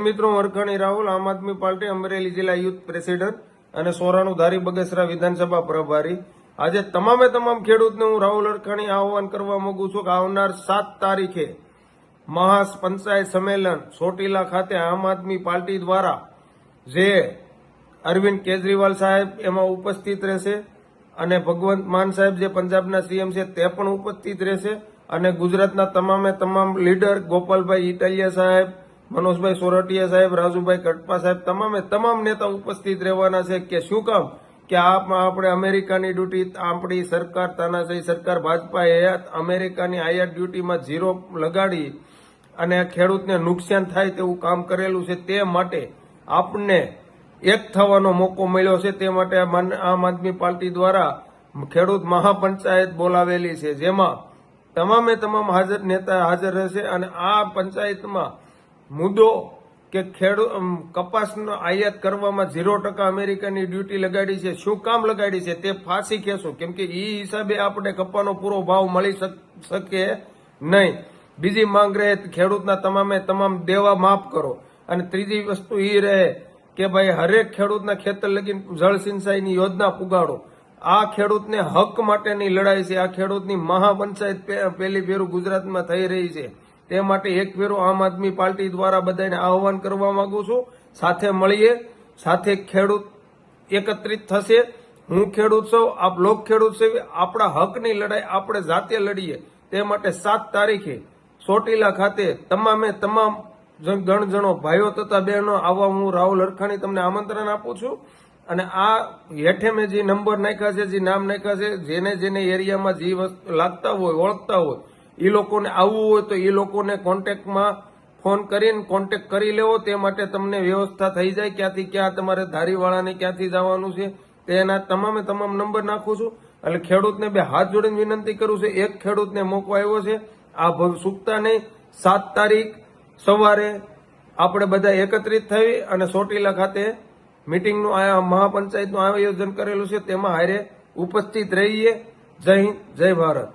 મિત્રો, વરખાણી રાહુલ, આમ આદમી પાર્ટી અમરેલી જિલ્લા યુથ પ્રેસિડેન્ટ અને સોરાનું ધારી બગસરા વિધાનસભા પ્રભારી. આજે તમામ ખેડૂતને હું રાહુલ વરખાણી આહવાન કરવા માંગુ છું કે આવનાર 7 તારીખે મહાપંચાયત સંમેલન ચોટીલા ખાતે આમ આદમી પાર્ટી દ્વારા જે અરવિંદ કેજરીવાલ સાહેબ એમાં ઉપસ્થિત રહેશે અને ભગવંત માન સાહેબ જે પંજાબના સીએમ છે તે પણ ઉપસ્થિત રહેશે અને ગુજરાતના તમામ લીડર ગોપાલભાઈ ઇટાલિયા સાહેબ, મનોજભાઈ સોરઠિયા સાહેબ, રાજુભાઈ કટપા સાહેબ, તમામ નેતા ઉપસ્થિત રહેવાના છે. કે શું કામ કે આપણે અમેરિકાની ડ્યુટી, આપણી સરકાર તાનાશાહી સરકાર ભાજપાએ અમેરિકાની આયાત ડ્યુટીમાં ઝીરો લગાડી અને ખેડૂતને નુકસાન થાય તેવું કામ કરેલું છે. તે માટે આપણને એક થવાનો મોકો મળ્યો છે. તે માટે આમ આદમી પાર્ટી દ્વારા ખેડૂત મહાપંચાયત બોલાવેલી છે, જેમાં તમામ હાજર નેતા હાજર રહેશે અને આ પંચાયતમાં મુદ્દો કે કપાસનો આયાત કરવામાં 0% અમેરિકાની ડ્યુટી લગાડી છે. શું કામ લગાડી છે તે ફાંસી ખેંચો, કેમ કે એ હિસાબે આપણે કપાનો પૂરો ભાવ મળી શકે નહીં. બીજી માંગ રહે ખેડૂતના તમામ દેવા માફ કરો અને ત્રીજી વસ્તુ એ રહે કે ભાઈ હરેક ખેડૂતના ખેતર લગી જળ સિંચાઈની યોજના પુગાડો. આ ખેડૂતને હક માટેની લડાઈ છે. આ ખેડૂતની મહાપંચાયત પહેલી ફેરું ગુજરાતમાં થઈ રહી છે. તે માટે એક ફેરો આમ આદમી પાર્ટી દ્વારા બધાને આહવાન કરવા માંગુ છું. સાથે મળીએ, સાથે ખેડૂત એકત્રિત થશે. હું ખેડૂત છું, આપ લોક ખેડૂત છે. આપણા હકની લડાઈ આપણે જાતે લડીએ. તે માટે 7 તારીખે ચોટીલા ખાતે તમામ ગણજણો, ભાઈઓ તથા બહેનો આવવા હું રાહુલ વરખાણી તમને આમંત્રણ આપું છું. અને આ હેઠે મેં જે નંબર નાખ્યા છે, જે નામ નાખ્યા છે, જેને એરિયામાં જે વસ્તુ લાગતા હોય, ઓળખતા હોય, એ લોકોને આવવું હોય તો એ લોકોને કોન્ટેક્ટમાં ફોન કરીને કોન્ટેક્ટ કરી લેવો. તે માટે તમને વ્યવસ્થા થઈ જાય ક્યાંથી ક્યાં તમારે ધારીવાળાને ક્યાંથી જવાનું છે તેના તમામ નંબર નાખું છું. એટલે ખેડૂતને બે હાથ જોડીને વિનંતી કરું છું. એક ખેડૂતને મોકો આવ્યો છે, આ ચૂકતા નહીં. 7 તારીખ સવારે આપણે બધા એકત્રિત થઈ અને ચોટીલા ખાતે મીટિંગનું મહાપંચાયતનું આયોજન કરેલું છે. તેમાં હારે ઉપસ્થિત રહીએ. જય હિન્દ, જય ભારત.